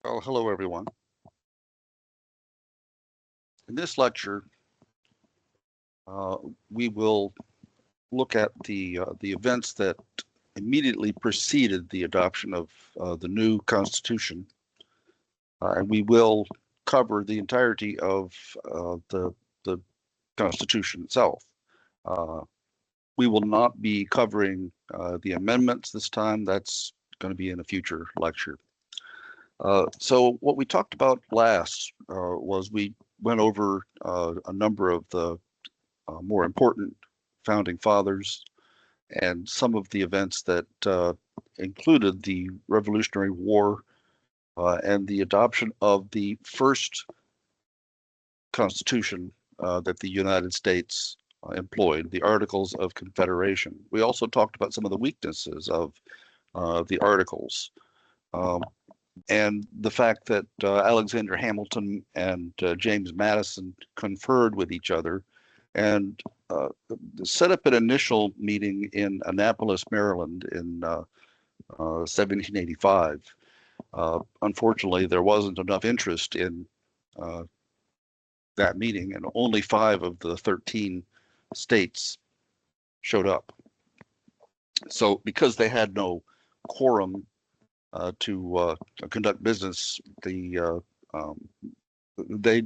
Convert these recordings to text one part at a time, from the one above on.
Well, hello everyone. In this lecture, uh, we will look at the events that immediately preceded the adoption of the new Constitution, and we will cover the entirety of the Constitution itself. Uh, we will not be covering the amendments this time. That's going to be in a future lecture. So what we talked about last was we went over a number of the more important founding fathers and some of the events that included the Revolutionary War and the adoption of the first Constitution that the United States employed, the Articles of Confederation. We also talked about some of the weaknesses of the Articles. Um, and the fact that Alexander Hamilton and James Madison conferred with each other and set up an initial meeting in Annapolis, Maryland in 1785. Unfortunately, there wasn't enough interest in uh, that meeting, and only 5 of the 13 states showed up. So because they had no quorum to conduct business, they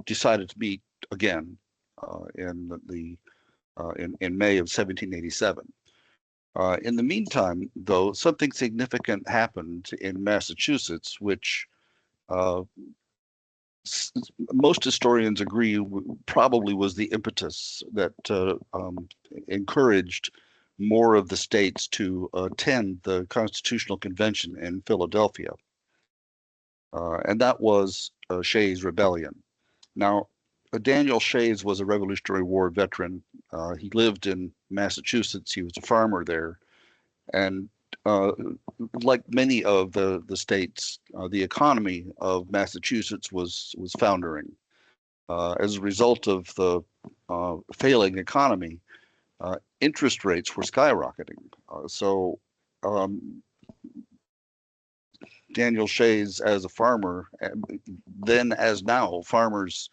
decided to meet again in May of 1787. In the meantime, though, something significant happened in Massachusetts, which uh, most historians agree probably was the impetus that encouraged more of the states to attend the Constitutional Convention in Philadelphia. And that was Shays' Rebellion. Now, Daniel Shays was a Revolutionary War veteran. He lived in Massachusetts. He was a farmer there. And uh, like many of the states, the economy of Massachusetts was foundering. As a result of the failing economy, interest rates were skyrocketing. So um, Daniel Shays, as a farmer, then as now, farmers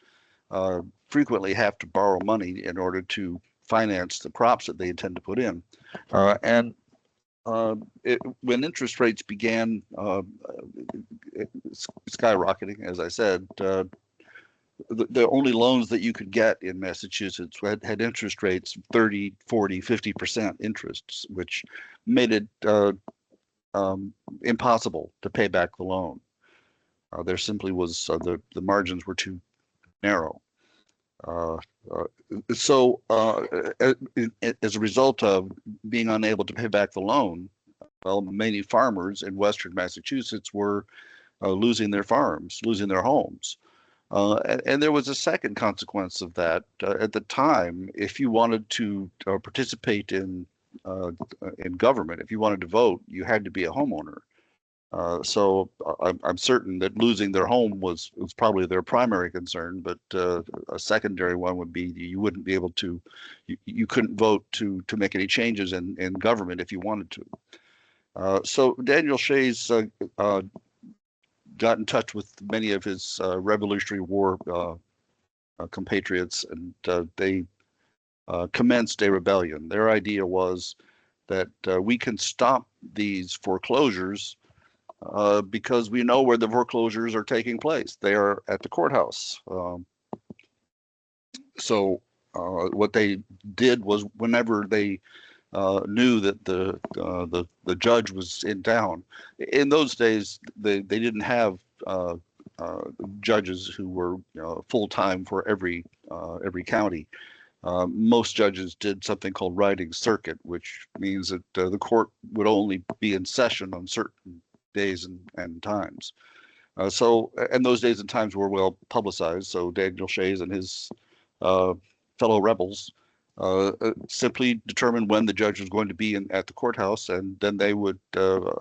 frequently have to borrow money in order to finance the crops that they intend to put in. And when interest rates began skyrocketing, as I said, the only loans that you could get in Massachusetts had interest rates 30, 40, 50% interests, which made it impossible to pay back the loan. There simply was the margins were too narrow. Uh, uh, so as a result of being unable to pay back the loan, well, many farmers in Western Massachusetts were losing their farms, losing their homes. And there was a second consequence of that. At the time, if you wanted to participate in government, if you wanted to vote, you had to be a homeowner. So I'm certain that losing their home was probably their primary concern, but a secondary one would be you wouldn't be able to, you couldn't vote to make any changes in government if you wanted to. So Daniel Shays got in touch with many of his Revolutionary War compatriots, and they commenced a rebellion. Their idea was that we can stop these foreclosures because we know where the foreclosures are taking place. They are at the courthouse. So what they did was whenever they knew that the judge was in town. In those days, they didn't have judges who were full time for every county. Most judges did something called riding circuit, which means that the court would only be in session on certain days and times. And those days and times were well publicized. So Daniel Shays and his fellow rebels simply determined when the judge was going to be at the courthouse, and then they would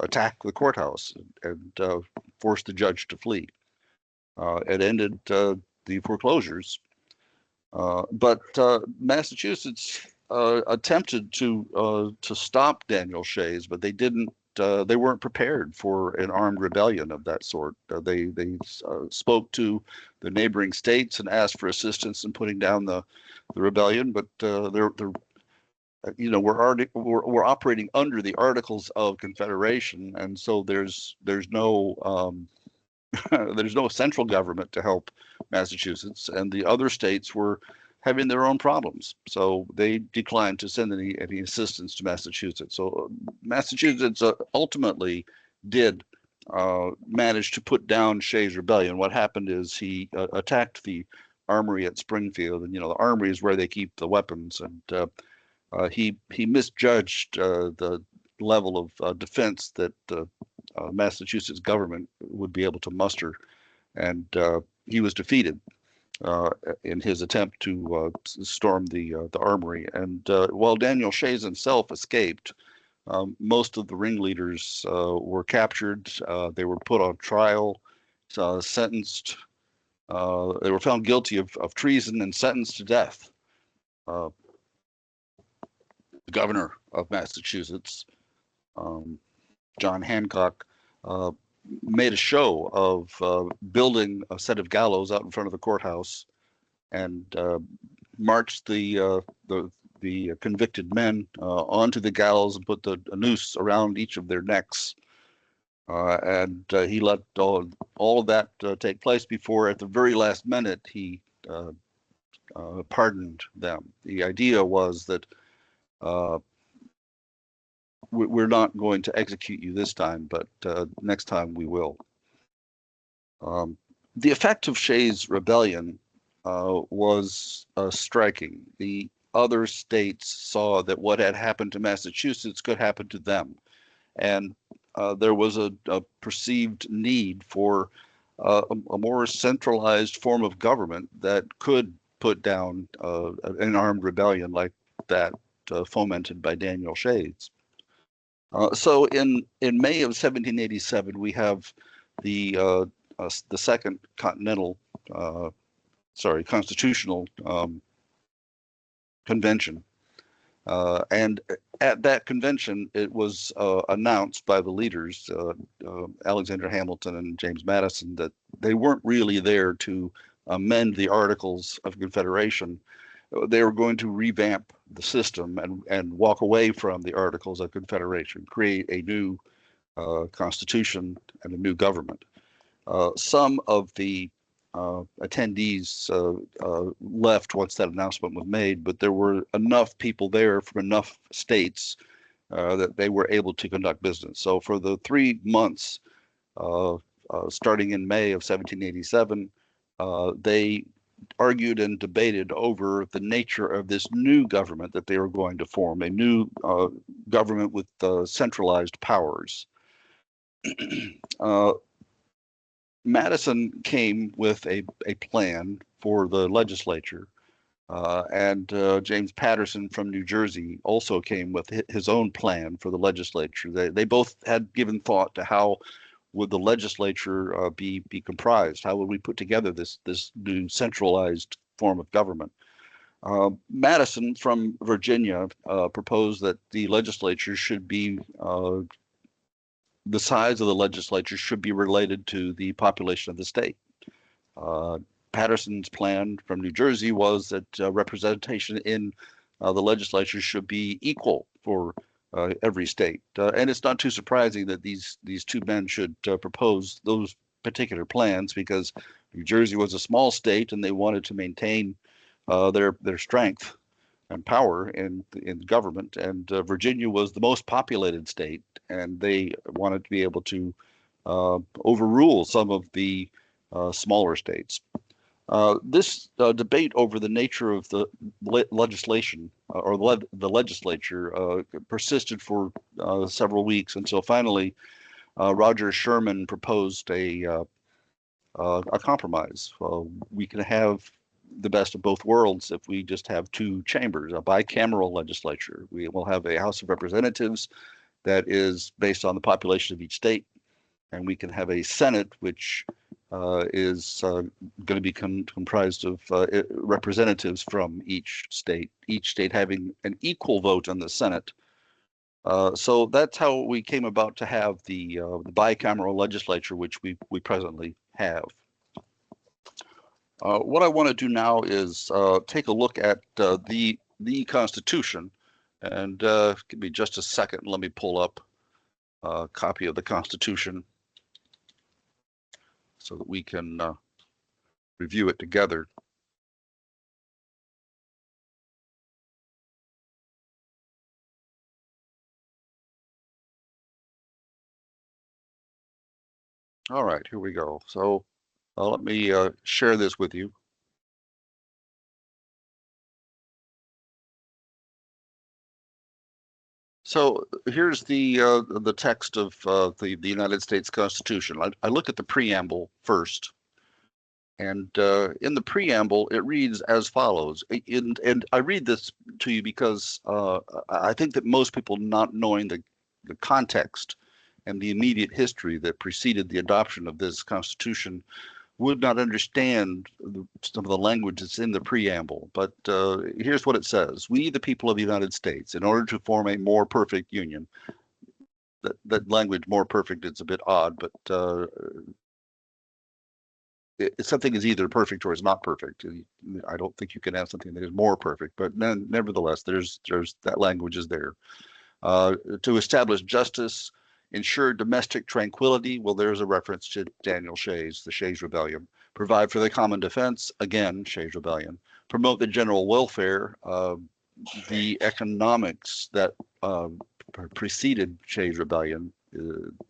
attack the courthouse and force the judge to flee. It ended the foreclosures. But Massachusetts attempted to stop Daniel Shays, but they didn't they weren't prepared for an armed rebellion of that sort. They spoke to the neighboring states and asked for assistance in putting down the rebellion, but they're we're operating under the Articles of Confederation, and so there's no there's no central government to help Massachusetts, and the other states were having their own problems, so they declined to send any assistance to Massachusetts. So Massachusetts ultimately did manage to put down Shays' rebellion. What happened is he attacked the armory at Springfield, and the armory is where they keep the weapons, and he misjudged the level of defense that Massachusetts government would be able to muster, and he was defeated in his attempt to storm the armory. And while Daniel Shays himself escaped, most of the ringleaders were captured. They were put on trial, sentenced. They were found guilty of treason and sentenced to death. The governor of Massachusetts, John Hancock, made a show of building a set of gallows out in front of the courthouse, and marched the convicted men onto the gallows and put a noose around each of their necks. And he let all of that take place before, at the very last minute, he pardoned them. The idea was that we're not going to execute you this time, but next time we will. The effect of Shays' rebellion was striking. The other states saw that what had happened to Massachusetts could happen to them, and there was a perceived need for a more centralized form of government that could put down an armed rebellion like that fomented by Daniel Shays. So in May of 1787, we have the Second Constitutional Convention, and at that convention, it was announced by the leaders, Alexander Hamilton and James Madison, that they weren't really there to amend the Articles of Confederation. They were going to revamp the system and walk away from the Articles of Confederation, create a new constitution and a new government. Some of the attendees left once that announcement was made, but there were enough people there from enough states that they were able to conduct business. So for the 3 months starting in May of 1787, they argued and debated over the nature of this new government that they were going to form, a new government with centralized powers. Madison came with a plan for the legislature, and James Patterson from New Jersey also came with his own plan for the legislature. They both had given thought to how would the legislature be comprised? How would we put together this new centralized form of government? Madison from Virginia proposed that the legislature should be the size of the legislature should be related to the population of the state. Patterson's plan from New Jersey was that representation in the legislature should be equal for every state. And it's not too surprising that these two men should propose those particular plans, because New Jersey was a small state and they wanted to maintain their strength and power in government, and Virginia was the most populated state, and they wanted to be able to overrule some of the smaller states. This debate over the nature of the legislation or the legislature persisted for several weeks, until finally Roger Sherman proposed a compromise. We can have the best of both worlds if we just have two chambers, a bicameral legislature. We will have a House of Representatives that is based on the population of each state, and we can have a Senate which is going to be comprised of representatives from each state having an equal vote in the Senate, So that's how we came about to have the bicameral legislature, which we presently have. What I want to do now is take a look at the Constitution, and give me just a second. Let me pull up a copy of the Constitution so that we can review it together. All right, here we go. So let me share this with you. So here's the text of the United States Constitution. I look at the preamble first, and in the preamble it reads as follows. And I read this to you because I think that most people, not knowing the context and the immediate history that preceded the adoption of this Constitution, would not understand some of the language that's in the preamble. But here's what it says. We, the people of the United States, in order to form a more perfect union. That language, more perfect, it's a bit odd, but something is either perfect or is not perfect. I don't think you can have something that is more perfect, but nevertheless, there's that language is there. To establish justice, ensure domestic tranquility. Well, there's a reference to Daniel Shays, the Shays Rebellion. Provide for the common defense. Again, Shays Rebellion. Promote the general welfare. The economics that preceded Shays Rebellion.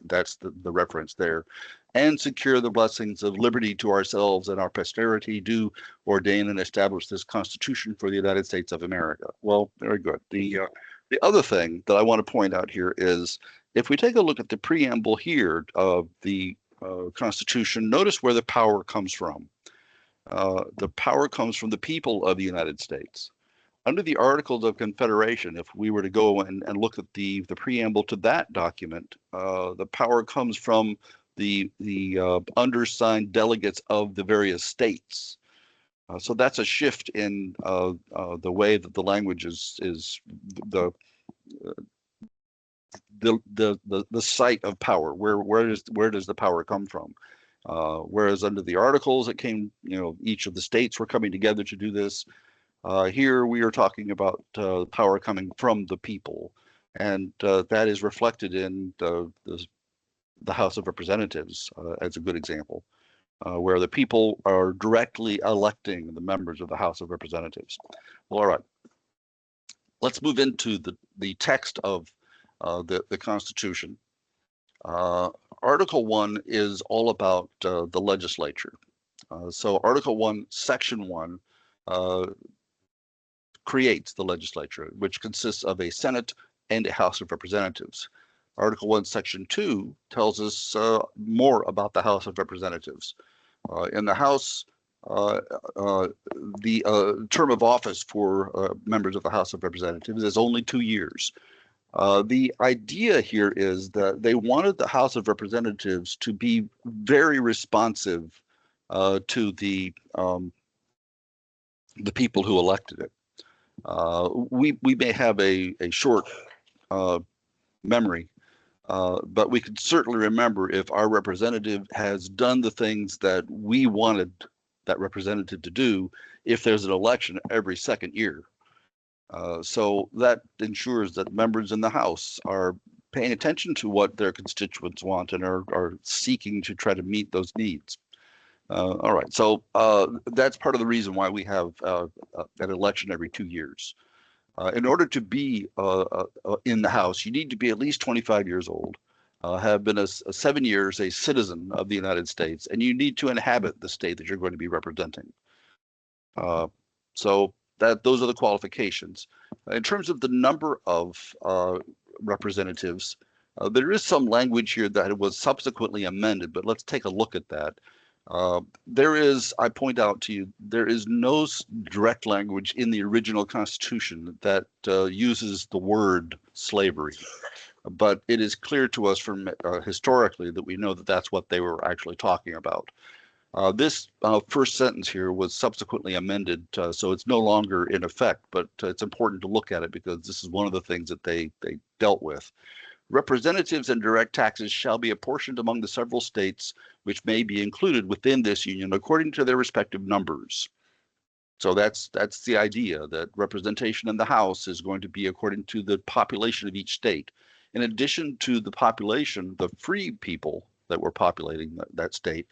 That's the reference there. And secure the blessings of liberty to ourselves and our posterity. Do ordain and establish this Constitution for the United States of America. Well, very good. The other thing that I want to point out here is, if we take a look at the preamble here of the Constitution, notice where the power comes from. The power comes from the people of the United States. Under the Articles of Confederation, if we were to go and look at the preamble to that document, the power comes from the undersigned delegates of the various states. So that's a shift in the way that the language is the site of power. Where does the power come from? Whereas under the Articles, it came, each of the states were coming together to do this. Here we are talking about power coming from the people, and that is reflected in the House of Representatives as a good example. Where the people are directly electing the members of the House of Representatives. Well, all right. Let's move into the text of the Constitution. Article 1 is all about the legislature. So Article 1, Section 1 creates the legislature, which consists of a Senate and a House of Representatives. Article 1, Section 2 tells us more about the House of Representatives. In the House, the term of office for members of the House of Representatives is only 2 years. The idea here is that they wanted the House of Representatives to be very responsive to the people who elected it. We may have a short memory, but we can certainly remember if our representative has done the things that we wanted that representative to do, if there's an election every second year. So that ensures that members in the House are paying attention to what their constituents want and are seeking to try to meet those needs. All right, so that's part of the reason why we have an election every 2 years. In order to be in the House, you need to be at least 25 years old, have been 7 years a citizen of the United States, and you need to inhabit the state that you're going to be representing. So those are the qualifications. In terms of the number of representatives, there is some language here that was subsequently amended, but let's take a look at that. I point out to you, there is no direct language in the original Constitution that uses the word slavery, but it is clear to us from historically that we know that that's what they were actually talking about. This first sentence here was subsequently amended, so it's no longer in effect, but it's important to look at it because this is one of the things that they dealt with. Representatives and direct taxes shall be apportioned among the several states which may be included within this union according to their respective numbers. So that's the idea, that representation in the House is going to be according to the population of each state. In addition to the population, the free people that were populating that state,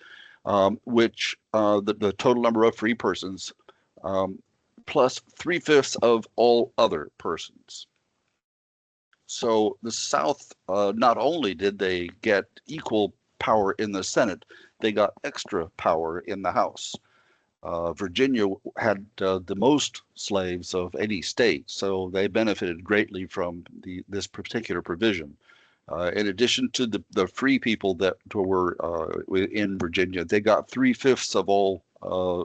which the total number of free persons, plus 3/5 of all other persons. So the South, not only did they get equal power in the Senate, they got extra power in the House. Virginia had the most slaves of any state, so they benefited greatly from this particular provision. In addition to the free people that were in Virginia, they got 3/5 of all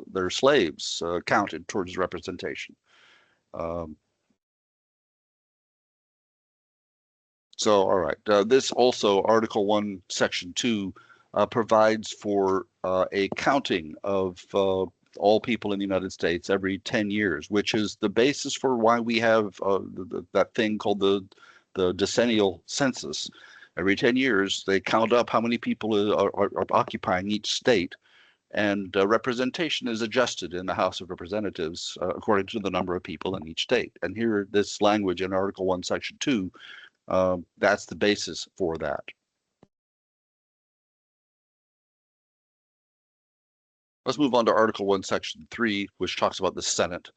their slaves counted towards representation. So, all right, this also, Article 1, Section 2, provides for a counting of all people in the United States every 10 years, which is the basis for why we have that thing called the decennial census. Every 10 years, they count up how many people are occupying each state, and representation is adjusted in the House of Representatives according to the number of people in each state. And here, this language in Article 1, Section 2, that's the basis for that. Let's move on to Article 1, Section 3, which talks about the Senate.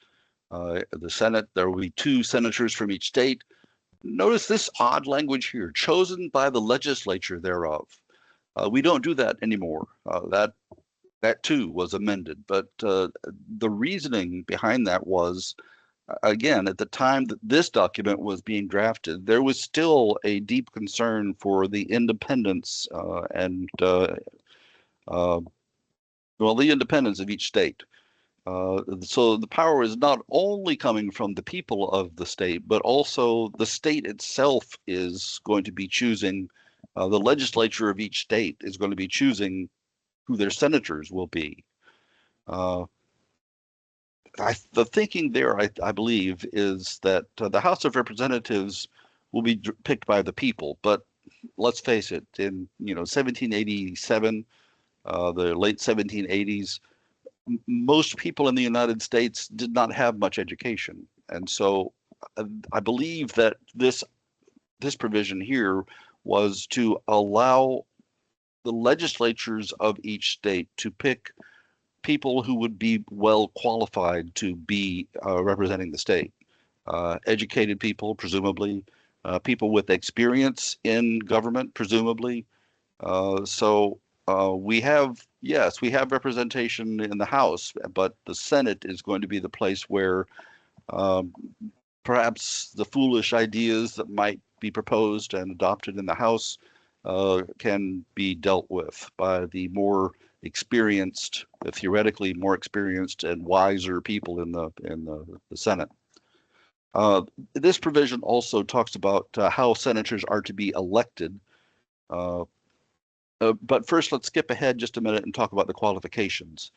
The Senate, there will be 2 senators from each state. Notice this odd language here, chosen by the legislature thereof. We don't do that anymore. That too was amended, but the reasoning behind that was, again, at the time that this document was being drafted, there was still a deep concern for the independence and the independence of each state. So the power is not only coming from the people of the state, but also the state itself is going to be choosing, the legislature of each state is going to be choosing who their senators will be. The thinking there, I believe, is that the House of Representatives will be picked by the people. But let's face it, in 1787, the late 1780s, most people in the United States did not have much education, and so I believe that this provision here was to allow the legislatures of each state to pick people who would be well qualified to be representing the state. Educated people, presumably, people with experience in government, presumably. So we have representation in the House, but the Senate is going to be the place where perhaps the foolish ideas that might be proposed and adopted in the House can be dealt with by the more experienced, theoretically more experienced and wiser people in the Senate. This provision also talks about how senators are to be elected. But first, let's skip ahead just a minute and talk about the qualifications.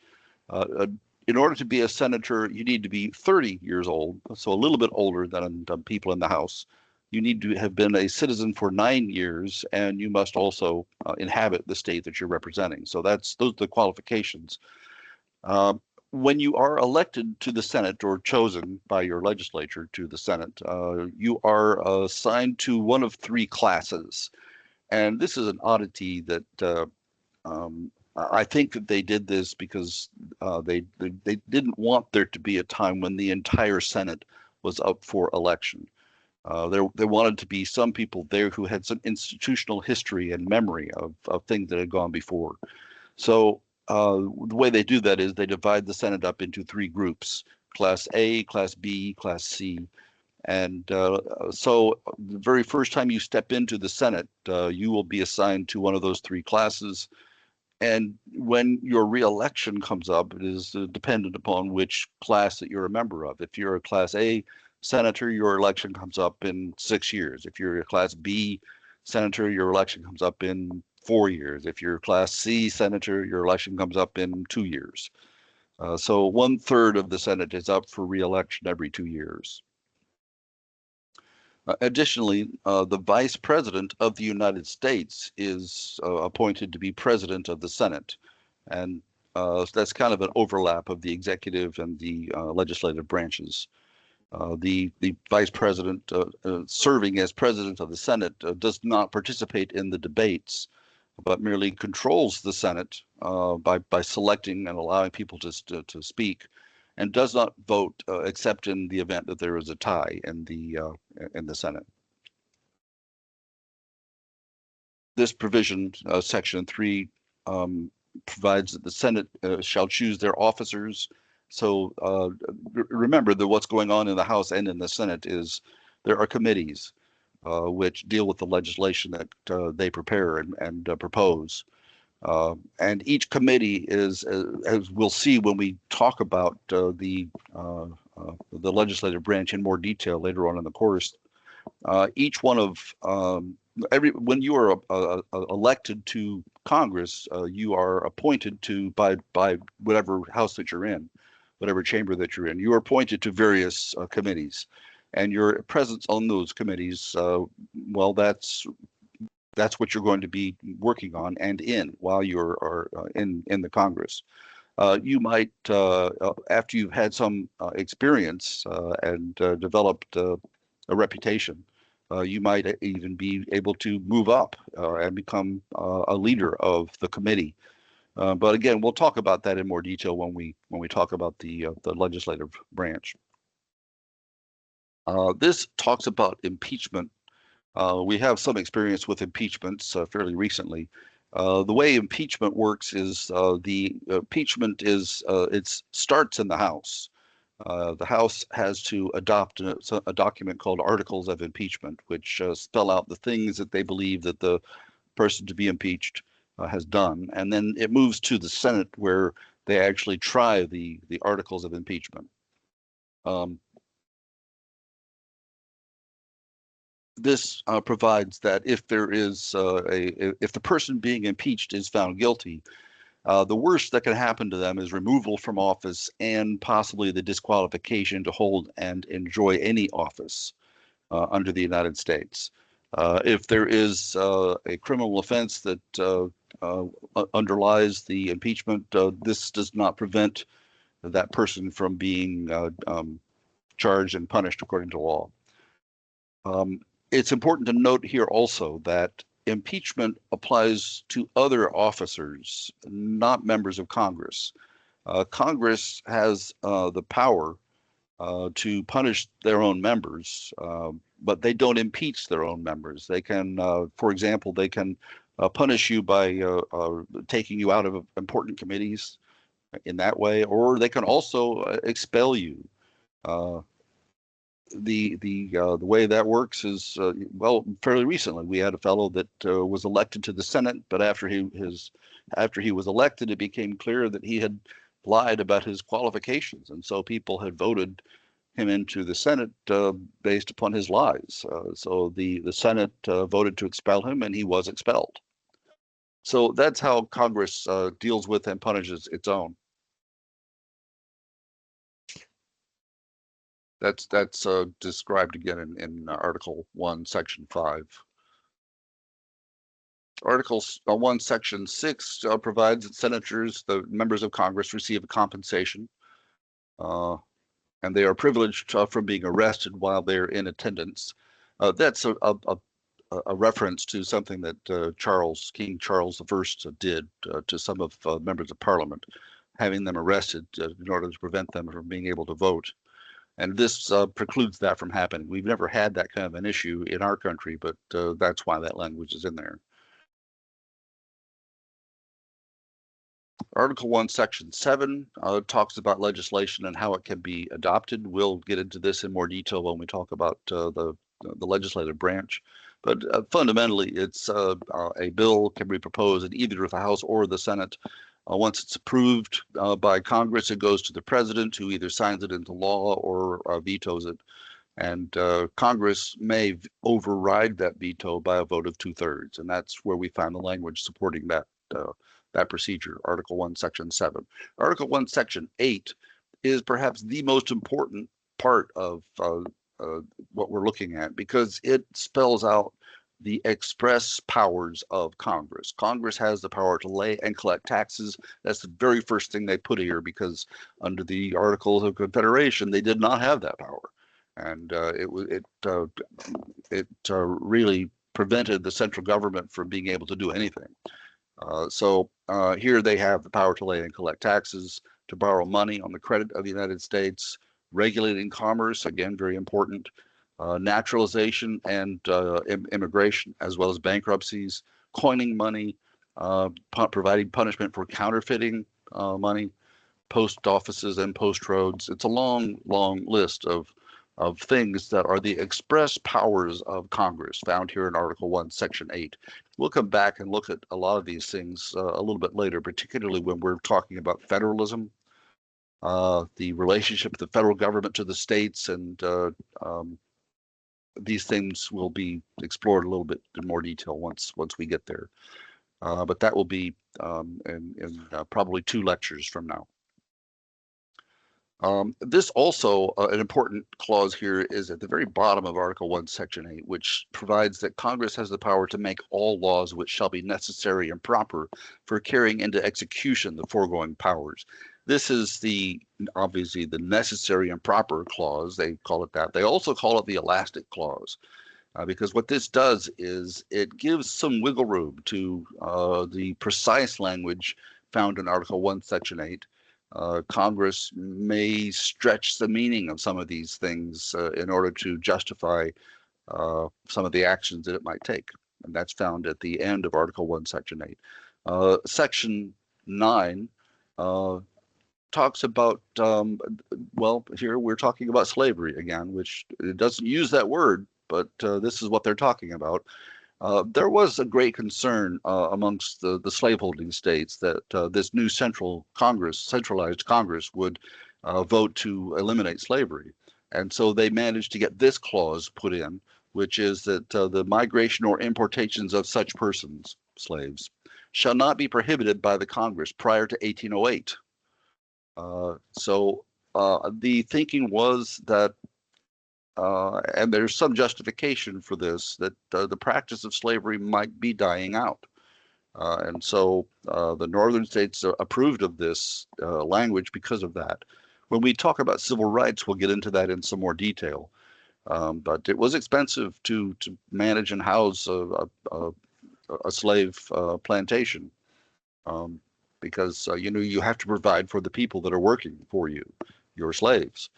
In order to be a senator, you need to be 30 years old, so a little bit older than people in the House. You need to have been a citizen for 9 years, and you must also inhabit the state that you're representing. So those are the qualifications. When you are elected to the Senate or chosen by your legislature to the Senate, you are assigned to one of 3 classes. And this is an oddity that I think that they did this because they didn't want there to be a time when the entire Senate was up for election. There wanted to be some people there who had some institutional history and memory of things that had gone before. So the way they do that is they divide the Senate up into 3 groups: Class A, Class B, Class C. And so the very first time you step into the Senate, you will be assigned to one of those 3 classes. And when your reelection comes up, it is dependent upon which class that you're a member of. If you're a Class A senator, your election comes up in 6 years. If you're a Class B senator, your election comes up in 4 years. If you're Class C senator, your election comes up in 2 years. So 1/3 of the Senate is up for re-election every 2 years. Additionally, the Vice President of the United States is appointed to be President of the Senate. And that's kind of an overlap of the executive and the legislative branches. The Vice President serving as President of the Senate does not participate in the debates, but merely controls the Senate by selecting and allowing people to speak, and does not vote except in the event that there is a tie in the Senate. This provision, Section 3, provides that the Senate shall choose their officers. So remember that what's going on in the House and in the Senate is there are committees which deal with the legislation that they prepare and propose. And each committee is, as we'll see when we talk about the legislative branch in more detail later on in the course, each one of when you are elected to Congress, you are appointed to by whatever house that you're in, whatever chamber that you're in. You are appointed to various committees, and your presence on those committees, well, that's what you're going to be working on and in while you're in the Congress. You might, after you've had some experience and developed a reputation, you might even be able to move up and become a leader of the committee. But again, we'll talk about that in more detail when we talk about the legislative branch. This talks about impeachment. We have some experience with impeachments fairly recently. The way impeachment works is the impeachment is it starts in the House. The House has to adopt a document called Articles of Impeachment, which spell out the things that they believe that the person to be impeached has done. And then it moves to the Senate, where they actually try the Articles of Impeachment. This provides that if there is if the person being impeached is found guilty, the worst that can happen to them is removal from office and possibly the disqualification to hold and enjoy any office under the United States. If there is a criminal offense that underlies the impeachment, this does not prevent that person from being charged and punished according to law. It's important to note here also that impeachment applies to other officers, not members of Congress. Congress has the power to punish their own members, but they don't impeach their own members. They can, for example, they can punish you by taking you out of important committees in that way, or they can also expel you. The way that works is well, fairly recently we had a fellow that was elected to the Senate, but after he was elected, it became clear that he had lied about his qualifications, and so people had voted him into the Senate based upon his lies. So the Senate voted to expel him, and he was expelled. So that's how Congress deals with and punishes its own. That's described again in Article 1, Section 5. Article 1, Section 6 provides that senators, the members of Congress, receive a compensation, and they are privileged from being arrested while they're in attendance. That's a reference to something that King Charles I did to some of members of Parliament, having them arrested in order to prevent them from being able to vote. And this precludes that from happening. We've never had that kind of an issue in our country, but that's why that language is in there. Article 1, Section 7 talks about legislation and how it can be adopted. We'll get into this in more detail when we talk about the legislative branch. But fundamentally, it's a bill can be proposed in either the House or the Senate. Once it's approved by Congress, it goes to the president, who either signs it into law or vetoes it. And Congress may override that veto by a vote of 2/3, and that's where we find the language supporting that procedure, Article 1, Section 7. Article 1, Section 8 is perhaps the most important part of what we're looking at, because it spells out the express powers of Congress. Congress has the power to lay and collect taxes. That's the very first thing they put here, because under the Articles of Confederation, they did not have that power. And it really prevented the central government from being able to do anything. So here they have the power to lay and collect taxes, to borrow money on the credit of the United States, regulating commerce, again, very important, naturalization and immigration, as well as bankruptcies, coining money, providing punishment for counterfeiting money, post offices and post roads. It's a long, long list of things that are the express powers of Congress found here in Article 1, Section 8. We'll come back and look at a lot of these things a little bit later, particularly when we're talking about federalism, the relationship of the federal government to the states, and these things will be explored a little bit in more detail once we get there. But that will be in probably 2 lectures from now. This also, an important clause here is at the very bottom of Article 1, Section 8, which provides that Congress has the power to make all laws which shall be necessary and proper for carrying into execution the foregoing powers. This is obviously the necessary and proper clause. They call it that. They also call it the elastic clause, because what this does is it gives some wiggle room to the precise language found in Article 1, Section 8. Congress may stretch the meaning of some of these things in order to justify some of the actions that it might take. And that's found at the end of Article 1, Section 8. Section 9 talks about, well, here we're talking about slavery again, which it doesn't use that word, but this is what they're talking about. There was a great concern amongst the slaveholding states that this new centralized Congress would vote to eliminate slavery. And so they managed to get this clause put in, which is that the migration or importations of such persons, slaves, shall not be prohibited by the Congress prior to 1808. So the thinking was that, and there's some justification for this, that the practice of slavery might be dying out. And so the northern states approved of this language because of that. When we talk about civil rights, we'll get into that in some more detail. But it was expensive to manage and house a slave plantation, because you have to provide for the people that are working for you, your slaves,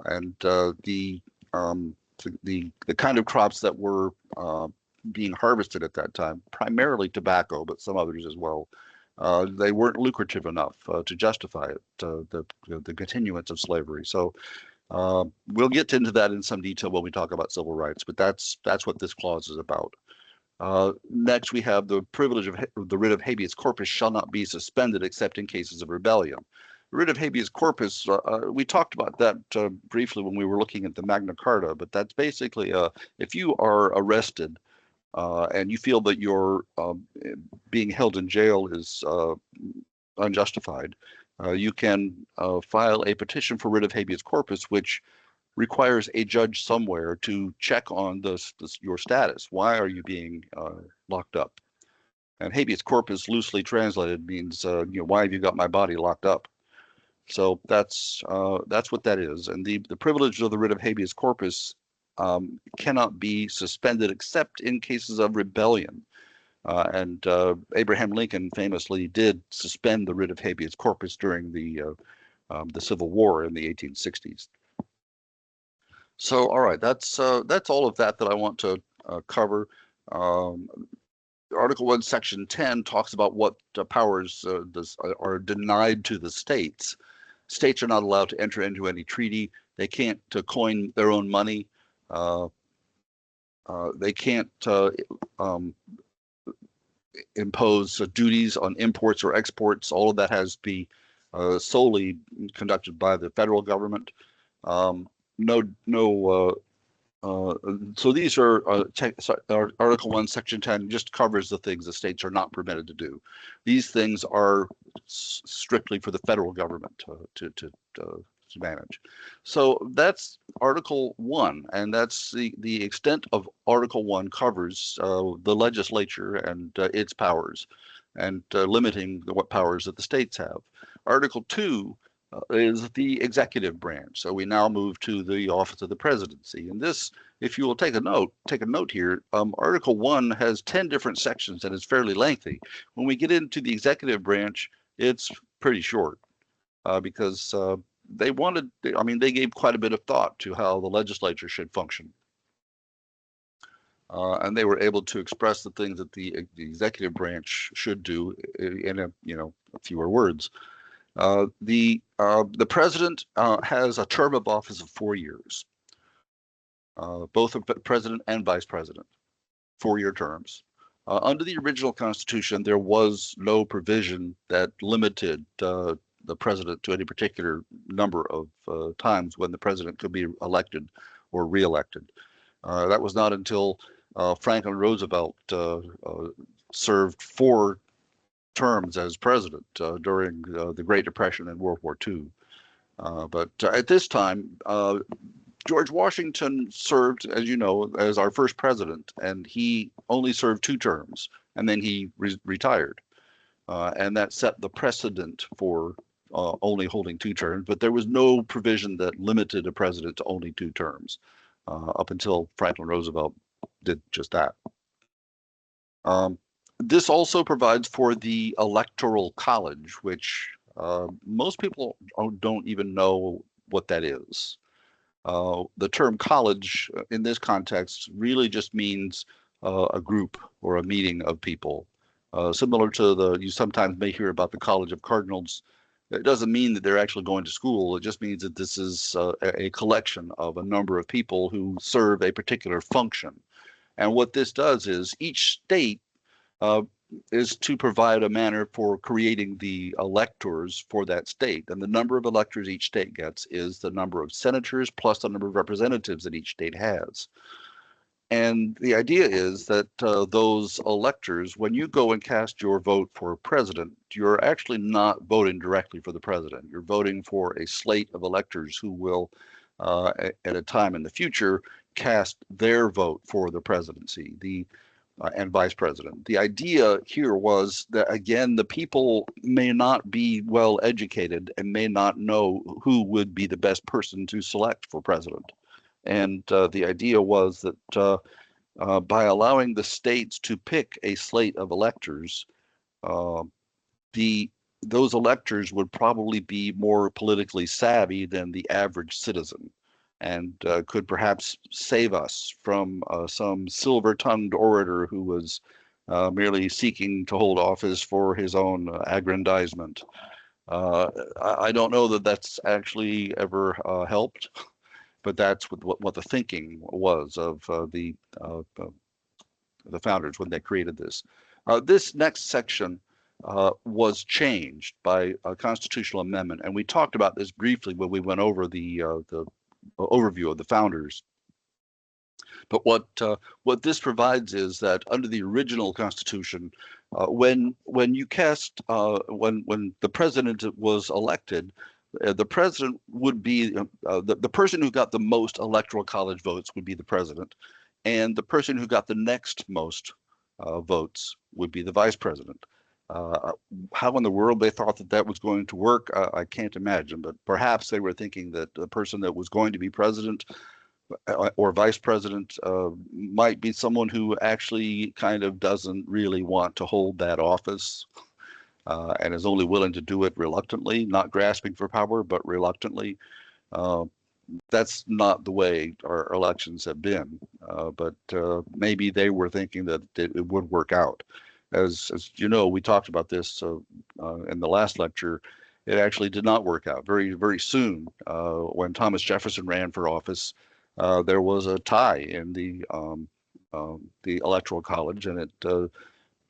and the kind of crops that were being harvested at that time, primarily tobacco, but some others as well, they weren't lucrative enough to justify it, the continuance of slavery. So we'll get into that in some detail when we talk about civil rights, but that's what this clause is about. Next, we have the privilege of the writ of habeas corpus shall not be suspended except in cases of rebellion. The writ of habeas corpus, we talked about that briefly when we were looking at the Magna Carta, but that's basically if you are arrested and you feel that your being held in jail is unjustified, you can file a petition for writ of habeas corpus, which requires a judge somewhere to check on your status. Why are you being locked up? And habeas corpus, loosely translated, means why have you got my body locked up? So that's what that is. And the privilege of the writ of habeas corpus cannot be suspended except in cases of rebellion. And Abraham Lincoln famously did suspend the writ of habeas corpus during the Civil War in the 1860s. So, all right, that's all of that I want to cover. Article 1, Section 10 talks about what powers are denied to the states. States are not allowed to enter into any treaty. They can't coin their own money. They can't impose duties on imports or exports. All of that has to be solely conducted by the federal government. no. So these are Article 1, Section 10 just covers the things the states are not permitted to do. These things are strictly for the federal government to manage. So that's Article 1, and that's the extent of Article 1 covers the legislature and its powers, and limiting what powers that the states have. Article 2 is the executive branch. So we now move to the office of the presidency. And this, if you will take a note here, Article 1 has 10 different sections and it's fairly lengthy. When we get into the executive branch, it's pretty short because they gave quite a bit of thought to how the legislature should function. And they were able to express the things that the executive branch should do in fewer words. The president has a term of office of 4 years. Both the president and vice president, 4-year terms. Under the original Constitution, there was no provision that limited the president to any particular number of times when the president could be elected or reelected. That was not until Franklin Roosevelt served 4 terms as president during the Great Depression and World War II. But at this time, George Washington served, as you know, as our first president, and he only served 2 terms, and then he retired. And that set the precedent for only holding 2 terms, but there was no provision that limited a president to only 2 terms up until Franklin Roosevelt did just that. This also provides for the Electoral College, which most people don't even know what that is. The term college in this context really just means a group or a meeting of people. Similar to you sometimes may hear about the College of Cardinals. It doesn't mean that they're actually going to school. It just means that this is a collection of a number of people who serve a particular function. And what this does is each state is to provide a manner for creating the electors for that state. And the number of electors each state gets is the number of senators plus the number of representatives that each state has. And the idea is that those electors, when you go and cast your vote for president, you're actually not voting directly for the president. You're voting for a slate of electors who will, at a time in the future, cast their vote for the presidency and vice president. The idea here was that, again, the people may not be well educated and may not know who would be the best person to select for president. And the idea was that by allowing the states to pick a slate of electors, those electors would probably be more politically savvy than the average citizen, and could perhaps save us from some silver-tongued orator who was merely seeking to hold office for his own aggrandizement. I don't know that that's actually ever helped, but that's what the thinking was of the founders when they created this. This next section was changed by a constitutional amendment, and we talked about this briefly when we went over the overview of the founders. But what this provides is that under the original Constitution, when the president was elected, the president would be the person who got the most electoral college votes would be the president, and the person who got the next most votes would be the vice president. How in the world they thought that was going to work, I can't imagine, but perhaps they were thinking that the person that was going to be president or vice president might be someone who actually kind of doesn't really want to hold that office and is only willing to do it reluctantly, not grasping for power, but reluctantly. That's not the way our elections have been, but maybe they were thinking that it would work out. As you know, we talked about this in the last lecture. It actually did not work out. Very, very soon, when Thomas Jefferson ran for office, there was a tie in the Electoral College, and it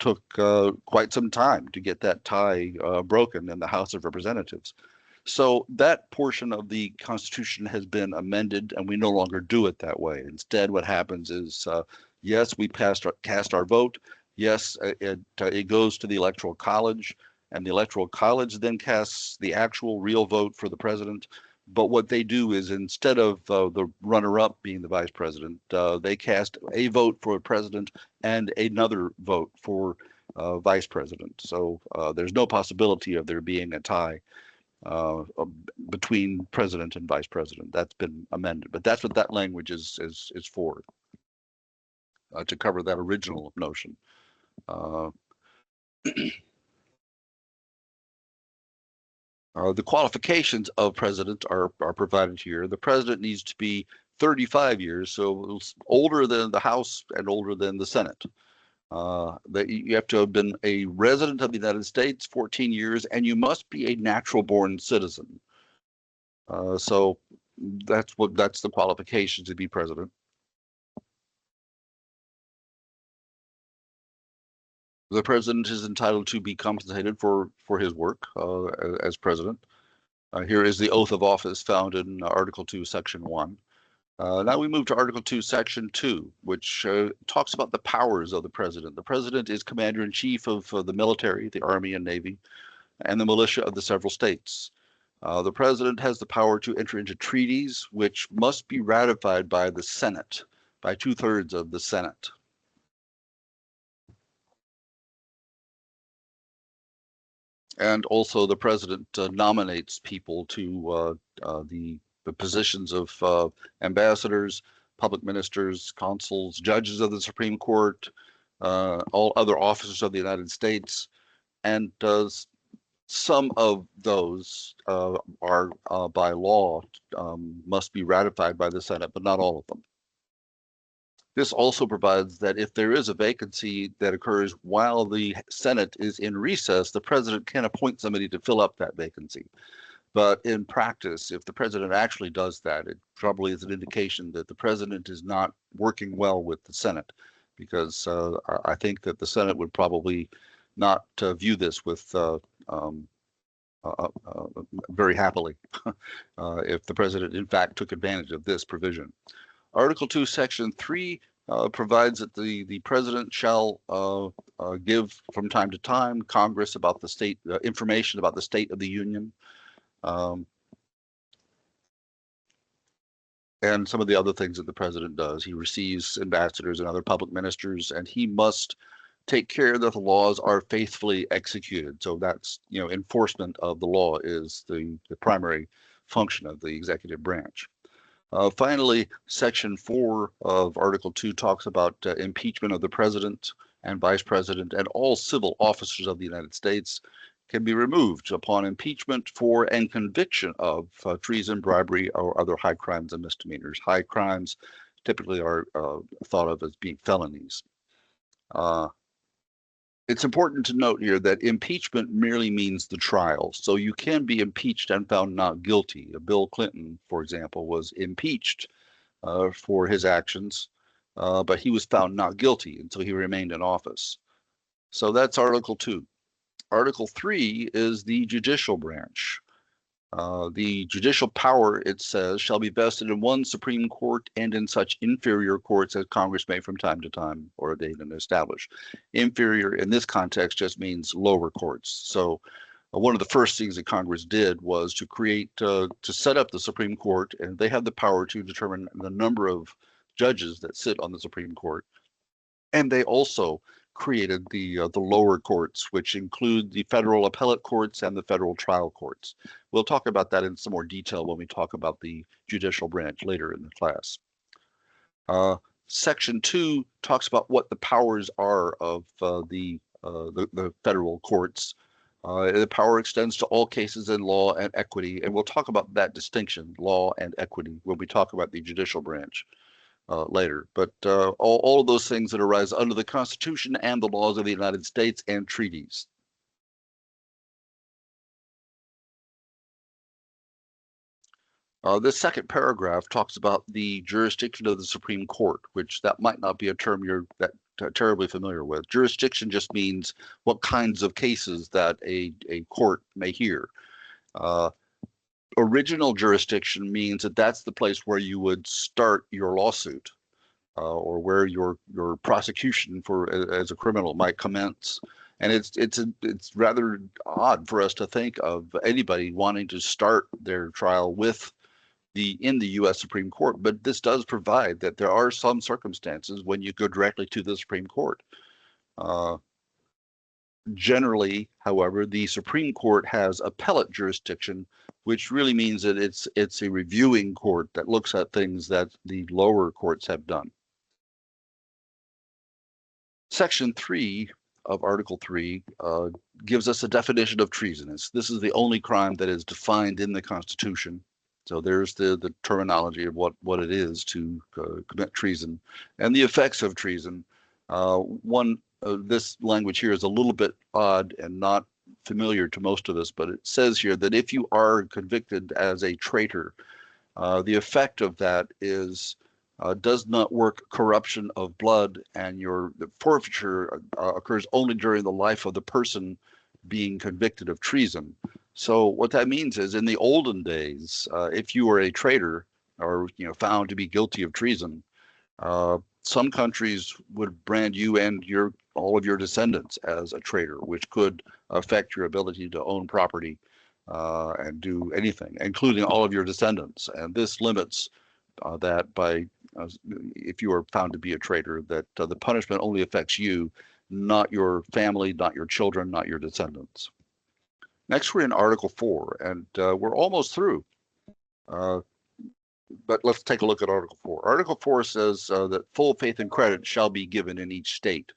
took quite some time to get that tie broken in the House of Representatives. So that portion of the Constitution has been amended, and we no longer do it that way. Instead, what happens is, yes, we cast our vote. Yes, it goes to the Electoral College, and the Electoral College then casts the actual real vote for the president. But what they do is, instead of the runner-up being the vice president, they cast a vote for a president and another vote for vice president. So there's no possibility of there being a tie uh, between president and vice president. That's been amended, but that's what that language is for, to cover that original notion. The qualifications of president are provided here. The president needs to be 35 years, so older than the House and older than the Senate. That you have to have been a resident of the United States 14 years, and you must be a natural born citizen. So that's the qualifications to be president. The president is entitled to be compensated for his work as president. Here is the oath of office found in Article 2, Section 1. Now we move to Article 2, Section 2, which talks about the powers of the president. The president is commander-in-chief of the military, the Army and Navy, and the militia of the several states. The president has the power to enter into treaties which must be ratified by the Senate, by 2/3 of the Senate. And also the president nominates people to the positions of ambassadors, public ministers, consuls, judges of the Supreme Court, all other officers of the United States, and some of those are by law must be ratified by the Senate, but not all of them. This also provides that if there is a vacancy that occurs while the Senate is in recess, the president can appoint somebody to fill up that vacancy. But in practice, if the president actually does that, it probably is an indication that the president is not working well with the Senate, because I think that the Senate would probably not view this with very happily if the president in fact took advantage of this provision. Article 2, Section 3 provides that the president shall give from time to time Congress about the state information about the state of the union, and some of the other things that the president does. He receives ambassadors and other public ministers, and he must take care that the laws are faithfully executed. So that's, enforcement of the law is the primary function of the executive branch. Finally, Section 4 of Article 2 talks about impeachment of the president and vice president, and all civil officers of the United States can be removed upon impeachment for and conviction of treason, bribery, or other high crimes and misdemeanors. High crimes typically are thought of as being felonies. It's important to note here that impeachment merely means the trial. So you can be impeached and found not guilty. Bill Clinton, for example, was impeached for his actions, but he was found not guilty, and so he remained in office. So that's Article 2. Article 3 is the judicial branch. The judicial power, it says, shall be vested in one Supreme Court and in such inferior courts as Congress may from time to time ordain and establish. Inferior in this context just means lower courts. So one of the first things that Congress did was to set up the Supreme Court, and they have the power to determine the number of judges that sit on the Supreme Court. And they also created the lower courts, which include the federal appellate courts and the federal trial courts. We'll talk about that in some more detail when we talk about the judicial branch later in the class. Section 2 talks about what the powers are of the federal courts. The power extends to all cases in law and equity, and we'll talk about that distinction, law and equity, when we talk about the judicial branch later. But all of those things that arise under the Constitution and the laws of the United States and treaties. This second paragraph talks about the jurisdiction of the Supreme Court, which that might not be a term you're terribly familiar with. Jurisdiction just means what kinds of cases that a court may hear. original jurisdiction means that that's the place where you would start your lawsuit, or where your prosecution for as a criminal might commence. And it's rather odd for us to think of anybody wanting to start their trial with in the U.S. Supreme Court, but this does provide that there are some circumstances when you go directly to the Supreme Court. Generally, however, the Supreme Court has appellate jurisdiction, which really means that it's a reviewing court that looks at things that the lower courts have done. Section 3 of Article 3 gives us a definition of treasonous. This is the only crime that is defined in the Constitution. So there's the terminology of what it is to commit treason and the effects of treason. This language here is a little bit odd and not familiar to most of us, but it says here that if you are convicted as a traitor, the effect of that is does not work corruption of blood, and the forfeiture occurs only during the life of the person being convicted of treason. So what that means is, in the olden days, if you were a traitor or found to be guilty of treason, some countries would brand you and all of your descendants as a traitor, which could affect your ability to own property and do anything, including all of your descendants. And this limits that by if you are found to be a traitor, that the punishment only affects you, not your family, not your children, not your descendants. Next, we're in Article 4, and we're almost through. But let's take a look at Article 4. Article 4 says that full faith and credit shall be given in each state.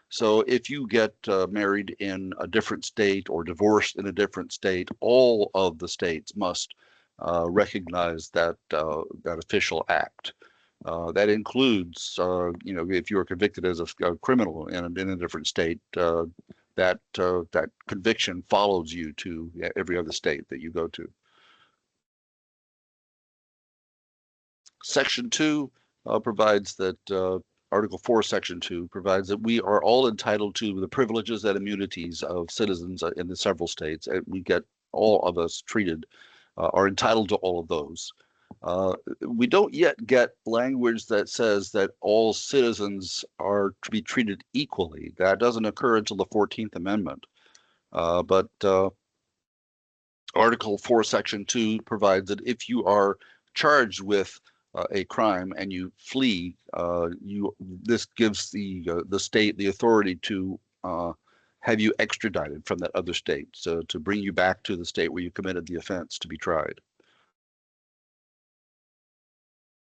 So if you get married in a different state or divorced in a different state, all of the states must recognize that official act. That includes, if you are convicted as a criminal in a different state, that conviction follows you to every other state that you go to. Section 2 provides that Article 4, Section 2 provides that we are all entitled to the privileges and immunities of citizens in the several states. We get, all of us treated, are entitled to all of those. We don't yet get language that says that all citizens are to be treated equally. That doesn't occur until the 14th Amendment. But Article 4, Section 2 provides that if you are charged with a crime and you flee, this gives the state the authority to have you extradited from that other state, so to bring you back to the state where you committed the offense to be tried.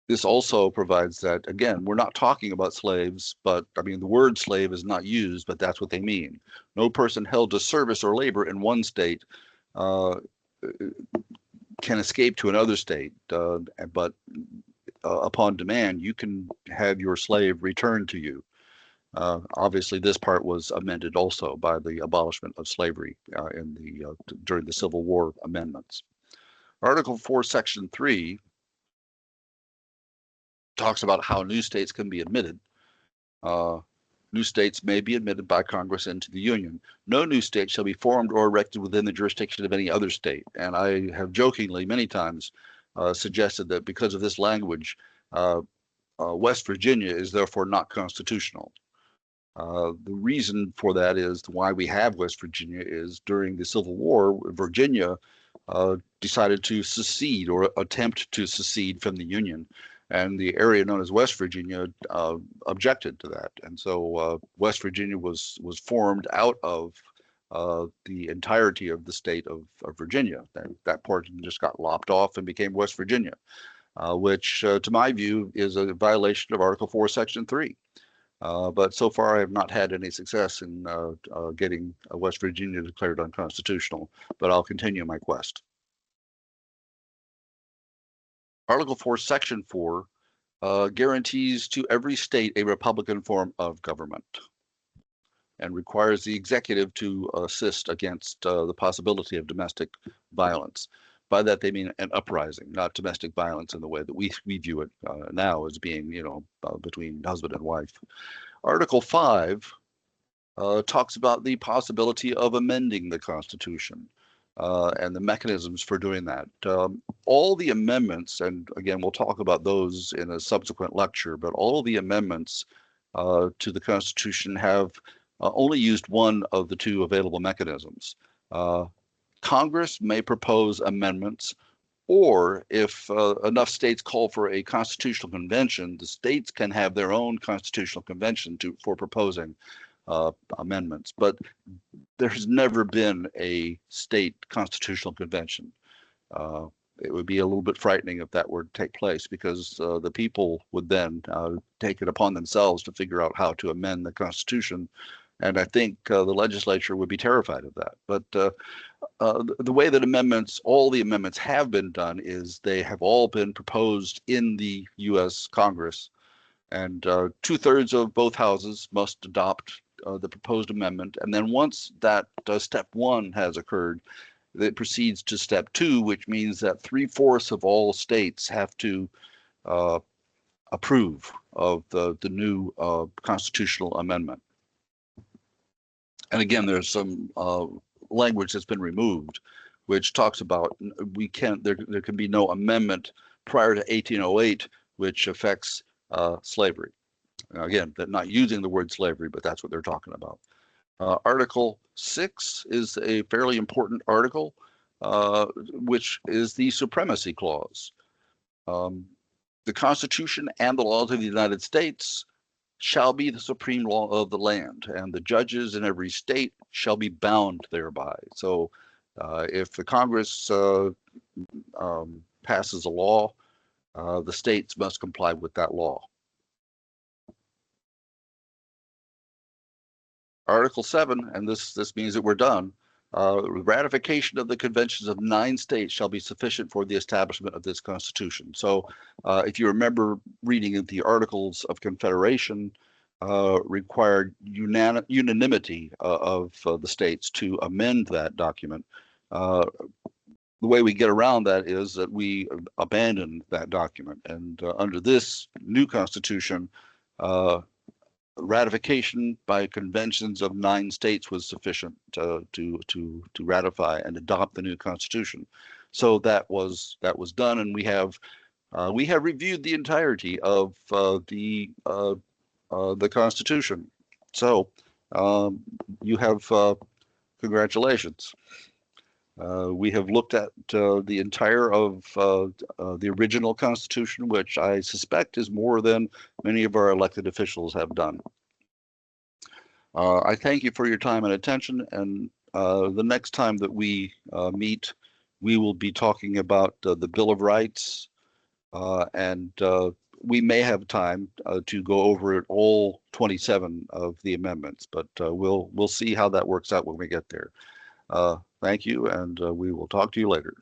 This also provides that, again, we're not talking about slaves, but I mean, the word slave is not used, but that's what they mean. No person held to service or labor in one state can escape to another state, but upon demand, you can have your slave returned to you. Obviously, this part was amended also by the abolishment of slavery during the Civil War amendments. Article 4, Section 3 talks about how new states can be admitted. New states may be admitted by Congress into the Union. No new state shall be formed or erected within the jurisdiction of any other state. And I have jokingly many times suggested that because of this language, West Virginia is therefore not constitutional. The reason for that is why we have West Virginia is during the Civil War, Virginia decided to secede or attempt to secede from the Union. And the area known as West Virginia objected to that. And so West Virginia was formed out of the entirety of the state of Virginia. That portion just got lopped off and became West Virginia, which to my view is a violation of Article 4, Section 3. But so far I have not had any success in getting West Virginia declared unconstitutional, but I'll continue my quest. Article 4, Section 4 guarantees to every state a Republican form of government and requires the executive to assist against the possibility of domestic violence. By that, they mean an uprising, not domestic violence in the way that we view it now as being, between husband and wife. Article 5 talks about the possibility of amending the Constitution. and the mechanisms for doing that. All the amendments, and again, we'll talk about those in a subsequent lecture, but all the amendments to the Constitution have only used one of the two available mechanisms. Congress may propose amendments, or if enough states call for a constitutional convention, the states can have their own constitutional convention for proposing amendments. But there has never been a state constitutional convention. It would be a little bit frightening if that were to take place, because the people would then take it upon themselves to figure out how to amend the Constitution. And I think the legislature would be terrified of that. But the way that all the amendments have been done is they have all been proposed in the U.S. Congress, and 2/3 of both houses must adopt the proposed amendment. And then once that step one has occurred, it proceeds to step two, which means that 3/4 of all states have to approve of the new constitutional amendment. And again, there's some language that's been removed, which talks about there can be no amendment prior to 1808, which affects slavery. Now, again, they're not using the word slavery, but that's what they're talking about. Article 6 is a fairly important article, which is the Supremacy Clause. The Constitution and the laws of the United States shall be the supreme law of the land, and the judges in every state shall be bound thereby. So if the Congress passes a law, the states must comply with that law. Article 7, and this means that we're done. Ratification of the conventions of 9 states shall be sufficient for the establishment of this Constitution. So if you remember reading the Articles of Confederation, required unanimity of the states to amend that document. The way we get around that is that we abandon that document. And under this new Constitution, ratification by conventions of 9 states was sufficient to ratify and adopt the new Constitution. So that was done, and we have reviewed the entirety of the Constitution. So you have congratulations. We have looked at the entire of the original Constitution, which I suspect is more than many of our elected officials have done. I thank you for your time and attention, and the next time that we meet, we will be talking about the Bill of Rights, and we may have time to go over all 27 of the amendments, but we'll see how that works out when we get there. Thank you, and we will talk to you later.